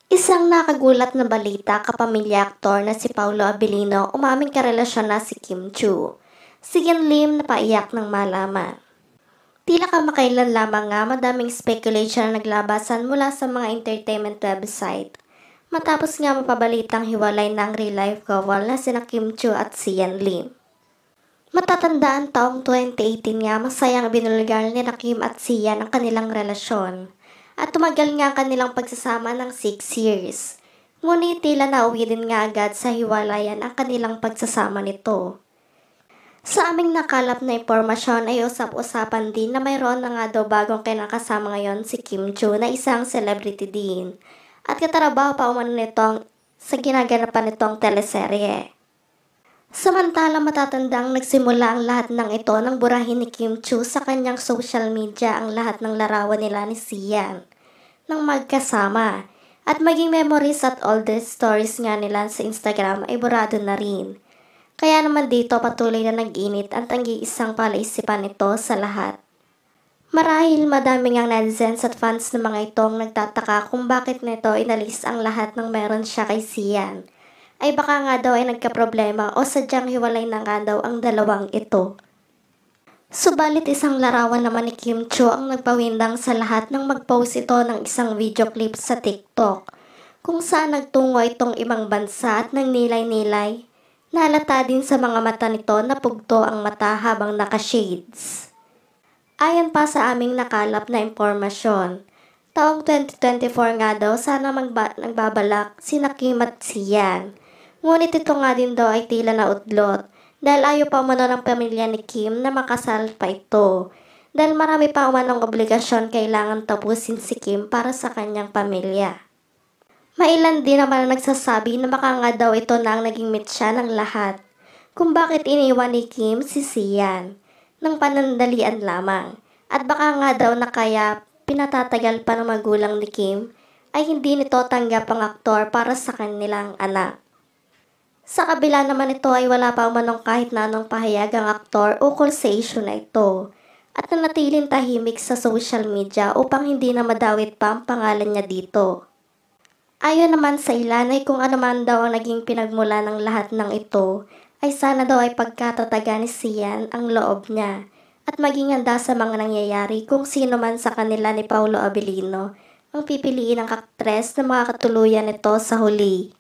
Isang nakagulat na balita kapamilya aktor na si Paolo Abilino umaming karelasyon na si Kim Chiu. Si Yan Lim napaiyak ng malaman. Tila kamakailan lamang nga madaming speculation na naglabasan mula sa mga entertainment website. Matapos nga mapabalitang hiwalay ng real life couple na sina Kim Chiu at si Yan Lim. Matatandaan taong 2018 nga masayang binulgar ni Kim at si Yan ang kanilang relasyon. At tumagal nga kanilang pagsasama ng 6 years. Ngunit tila nauwi din nga agad sa hiwalayan ang kanilang pagsasama nito. Sa aming nakalap na impormasyon ay usap-usapan din na mayroon na nga daw bagong kinakasama ngayon si Kim Chiu na isang celebrity din. At katrabaho pa umano nitong sa ginaganapan nitong teleserye. Samantala matatandang nagsimula ang lahat ng ito nang burahin ni Kim Chiu sa kanyang social media ang lahat ng larawan nila ni Sian nang magkasama at maging memories at all the stories nga nila sa Instagram ay burado na rin. Kaya naman dito patuloy na nag-init ang tanggi-isang palaisipan nito sa lahat. Marahil madami ngang netizens at fans ng mga itong nagtataka kung bakit nito inalis ang lahat ng meron siya kay Sian. Ay baka nga daw ay nagkaproblema o sadyang hiwalay na nga daw ang dalawang ito. Subalit isang larawan naman ni Kim Chiu ang nagpawindang sa lahat nang mag-post ito ng isang video clip sa TikTok kung saan nagtungo itong ibang bansa at nagnilay-nilay. Nahalata din sa mga mata nito na pugto ang mata habang naka-shades. Ayon pa sa aming nakalap na impormasyon, taong 2024 nga daw sana nagbabalak sina Kim at Sian. Ngunit ito nga din daw ay tila na udlot dahil ayaw pa umano ng pamilya ni Kim na makasal pa ito. Dahil marami pa umanong obligasyon kailangan tapusin si Kim para sa kanyang pamilya. Mailan din naman nagsasabi na baka nga daw ito na ang naging mitya ng lahat kung bakit iniwan ni Kim si Sian ng panandalian lamang. At baka nga daw na kaya pinatatagal pa ng magulang ni Kim ay hindi nito tanggap ang aktor para sa kanilang anak. Sa kabila naman ito ay wala pa umanong kahit na anong pahayag ang aktor ukol sa issue na ito at nanatiling tahimik sa social media upang hindi na madawit pa ang pangalan niya dito. Ayon naman sa ilan ay kung ano man daw ang naging pinagmula ng lahat ng ito ay sana daw ay pagkatataga ni Sian ang loob niya at maging handa sa mga nangyayari kung sino man sa kanila ni Paolo Abilino ang pipiliin ng aktres na makakatuluyan nito sa huli.